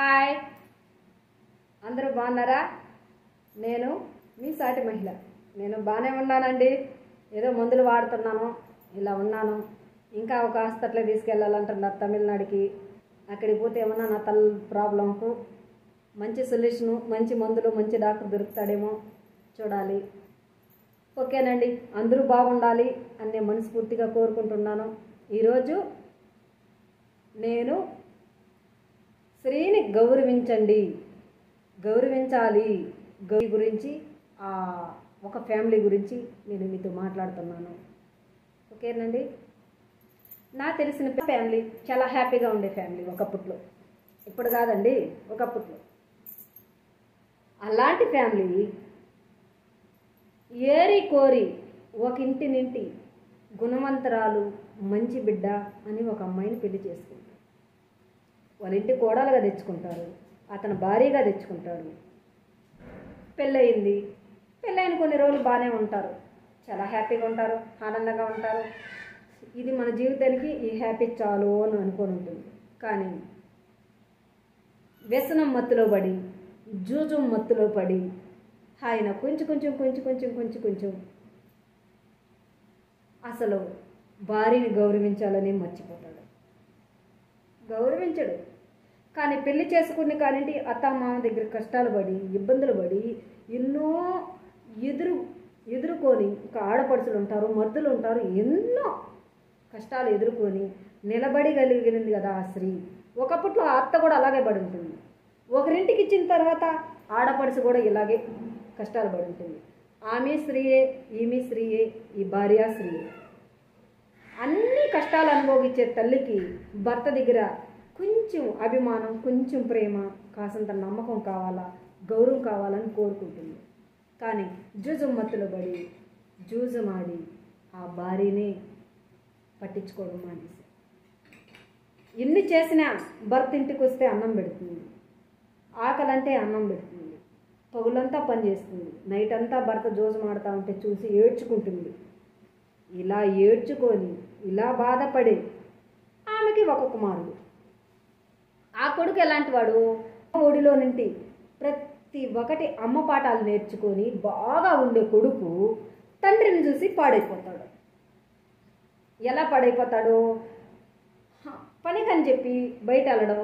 Hi, అందరూ బాగున్నారా? నేను మీ సాటి మహిళ. నేను బాగానే ఉన్నానండి. ఏదో మందులు వాడుతున్నాను, ఇలా ఉన్నాను. ఇంకా ఒక హాస్పిటల్కి తీసుకెళ్ళాలంటున్నారు తమిళనాడుకి. అక్కడికి పోతే ఏమన్నా నా తల ప్రాబ్లంకు మంచి సొల్యూషను, మంచి మందులు, మంచి డాక్టర్ దొరుకుతాడేమో చూడాలి. ఓకేనండి, అందరూ బాగుండాలి అని నేను మనస్ఫూర్తిగా కోరుకుంటున్నాను. ఈరోజు నేను స్త్రీని గౌరవించాలి గౌరీ గురించి, ఒక ఫ్యామిలీ గురించి నేను మీతో మాట్లాడుతున్నాను. ఓకేనండి, నాకు తెలిసిన ఫ్యామిలీ చాలా హ్యాపీగా ఉండే ఫ్యామిలీ ఒకప్పట్లో. ఇప్పుడు కాదండి, ఒకప్పట్లో. అలాంటి ఫ్యామిలీ ఏరి కోరి ఒక ఇంటినింటి గుణవంతరాలు, మంచి బిడ్డ అని ఒక అమ్మాయిని పెళ్లి చేసుకుంటారు. వాళ్ళ ఇంటి కోడలుగా తెచ్చుకుంటారు, అతను భార్యగా తెచ్చుకుంటాడు. పెళ్ళయింది. పెళ్ళైన కొన్ని రోజులు బాగానే ఉంటారు, చాలా హ్యాపీగా ఉంటారు, ఆనందంగా ఉంటారు. ఇది మన జీవితానికి ఈ హ్యాపీ చాలు అని అనుకొని ఉంటుంది. కానీ వ్యసనం మత్తులో పడి, జూజం మత్తులో పడి ఆయన కొంచెం అసలు భార్యని గౌరవించాలని మర్చిపోతాడు. గౌరవించడు. కానీ పెళ్లి చేసుకుని కానింటి అత్తమామ దగ్గర కష్టాలు పడి, ఇబ్బందులు పడి, ఎన్నో ఎదుర్కొని, ఇంకా ఆడపడుచులు ఉంటారు, మర్దులు ఉంటారు, ఎన్నో కష్టాలు ఎదుర్కొని నిలబడగలిగింది కదా ఆ స్త్రీ. ఒకప్పట్లో ఆ అత్త కూడా అలాగే పడి ఉంటుంది. ఒకరింటికి ఇచ్చిన తర్వాత ఆడపడుచు కూడా ఇలాగే కష్టాలు పడి ఉంటుంది. ఆమె స్త్రీయే, ఈమె స్త్రీయే, ఈ భార్య స్త్రీయే. అన్ని కష్టాలు అనుభవించే తల్లికి భర్త దగ్గర కొంచెం అభిమానం, కొంచెం ప్రేమ, కాసంత నమ్మకం కావాలా, గౌరవం కావాలని కోరుకుంటుంది. కానీ జూజం మత్తులో పడి జూజమాడి ఆ భార్యనే పట్టించుకోవడం మానేసి, ఎన్ని చేసినా భర్త ఇంటికి వస్తే అన్నం పెడుతుంది, ఆకలంటే అన్నం పెడుతుంది, పగులంతా పని చేస్తుంది, నైట్ అంతా భర్త జోజమాడుతూ ఉంటే చూసి ఏడ్చుకుంటుంది. ఇలా ఏడ్చుకొని, ఇలా బాధపడి ఆమెకి ఒక కుమారుడు. ఆ కొడుకు ఎలాంటి వాడు? ఒడిలో నుండి ప్రతి ఒక్కటి అమ్మ పాఠాలు నేర్చుకొని బాగా ఉండే కొడుకు తండ్రిని చూసి పాడైపోతాడు. ఎలా పాడైపోతాడు? పనికని చెప్పి బయట వెళ్ళడం,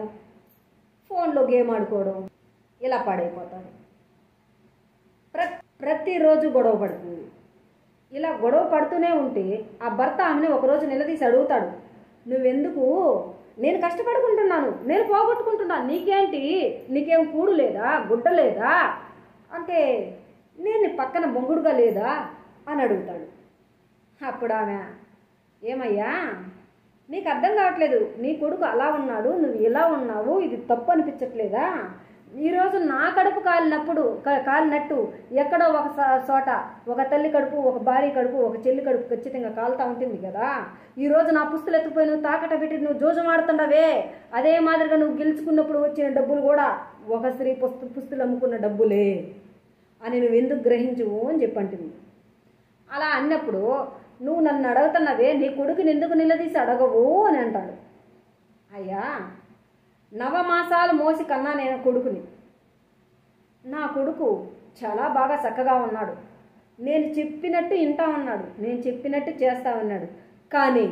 ఫోన్లో గేమ్ ఆడుకోవడం, ఇలా పాడైపోతాడు. ప్రతిరోజు గొడవ పడుతుంది. ఇలా గొడవ పడుతూనే ఉంటే ఆ భర్త ఆమెను ఒకరోజు నిలదీసి అడుగుతాడు, నువ్వెందుకు? నేను కష్టపడుకుంటున్నాను, నేను పోగొట్టుకుంటున్నాను, నీకేంటి? నీకేం కూడు లేదా, గుడ్డ లేదా అంటే, నేను పక్కన బొంగుడుగా లేదా అని అడుగుతాడు. అప్పుడు ఆమె, ఏమయ్యా నీకు అర్థం కావట్లేదు, నీ కొడుకు అలా ఉన్నాడు, నువ్వు ఇలా ఉన్నావు, ఇది తప్పు అనిపించట్లేదా? ఈరోజు నా కడుపు కాలినట్టు ఎక్కడో ఒక చోట ఒక తల్లి కడుపు, ఒక భార్య కడుపు, ఒక చెల్లి కడుపు ఖచ్చితంగా కాలుతూ ఉంటుంది కదా. ఈరోజు నా పుస్తులు ఎత్తుకుపోయి నువ్వు తాకట పెట్టి నువ్వు జోజం ఆడుతుండవే, అదే మాదిరిగా నువ్వు గెలుచుకున్నప్పుడు వచ్చిన డబ్బులు కూడా ఒక స్త్రీ పుస్తులు అమ్ముకున్న డబ్బులే అని నువ్వు ఎందుకు గ్రహించవు అని చెప్పంటుంది. అలా అన్నప్పుడు, నువ్వు నన్ను అడుగుతున్నవే, నీ కొడుకుని ఎందుకు నిలదీసి అడగవు అని అంటాడు. అయ్యా, నవమాసాలు మోసి కన్నా నేను కొడుకుని, నా కొడుకు చాలా బాగా చక్కగా ఉన్నాడు, నేను చెప్పినట్టు వింటా ఉన్నాడు, నేను చెప్పినట్టు చేస్తా ఉన్నాడు. కానీ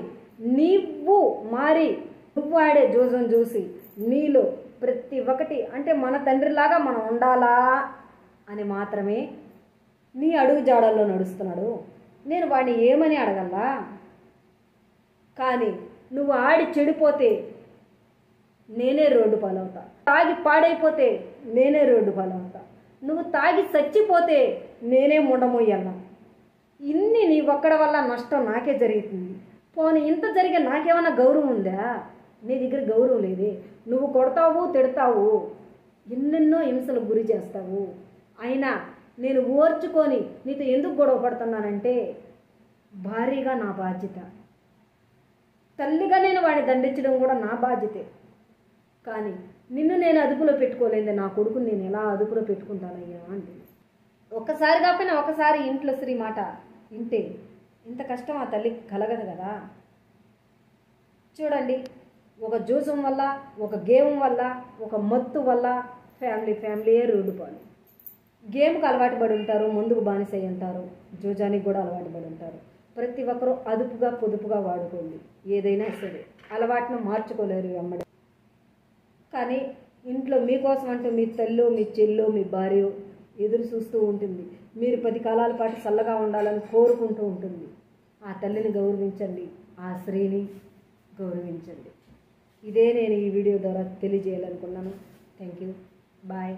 నువ్వు నువ్వు ఆడే జోజం చూసి నీలో ప్రతి ఒక్కటి అంటే మన తండ్రిలాగా మనం ఉండాలా అని మాత్రమే నీ అడుగు జాడల్లో నడుస్తున్నాడు. నేను వాడిని ఏమని అడగల్లా? కానీ నువ్వు ఆడి చెడిపోతే నేనే రోడ్డు పాలవుతా, తాగి పాడైపోతే నేనే రోడ్డు పాలవుతా, నువ్వు తాగి చచ్చిపోతే నేనే ముండమోయ్యన్నా. ఇన్ని నీ ఒక్కడి వల్ల నష్టం నాకే జరుగుతుంది. పోనీ ఇంత జరిగే నాకేమన్నా గౌరవం ఉందా? నీ దగ్గర గౌరవం లేదే. నువ్వు కొడతావు, తిడతావు, ఎన్నెన్నో హింసలకు గురి చేస్తావు. అయినా నేను ఓర్చుకొని నీతో ఎందుకు గొడవ పడుతున్నానంటే, భారీగా నా బాధ్యత, తల్లిగా నేను వాడిని దండించడం కూడా నా బాధ్యతే. కానీ నిన్ను నేను అదుపులో పెట్టుకోలేదు, నా కొడుకుని నేను ఎలా అదుపులో పెట్టుకుంటానయ్యా అంటే, ఒక్కసారి కాకపోయినా ఒకసారి ఇంట్లో స్త్రీ మాట వింటే ఇంత కష్టం ఆ తల్లికి కలగదు కదా. చూడండి, ఒక జూసం వల్ల, ఒక గేమ్ వల్ల, ఒక మత్తు వల్ల ఫ్యామిలీయే రూడుపాలు. గేమ్కి అలవాటు పడి ఉంటారు, ముందుకు బానిసై ఉంటారు, జూజానికి కూడా అలవాటు పడి ఉంటారు. ప్రతి ఒక్కరూ అదుపుగా పొదుపుగా వాడుకోండి. ఏదైనా సరే అలవాటును మార్చుకోలేరు వెంబడి. కానీ ఇంట్లో మీకోసం అంటూ మీ తల్లు, మీ చెల్లు, మీ భార్య ఎదురు చూస్తూ ఉంటుంది. మీరు 10 కాలాల పాటు చల్లగా ఉండాలని కోరుకుంటూ ఉంటుంది. ఆ తల్లిని గౌరవించండి, ఆ స్త్రీని గౌరవించండి. ఇదే నేను ఈ వీడియో ద్వారా తెలియజేయాలనుకున్నాను. Thank you. బాయ్.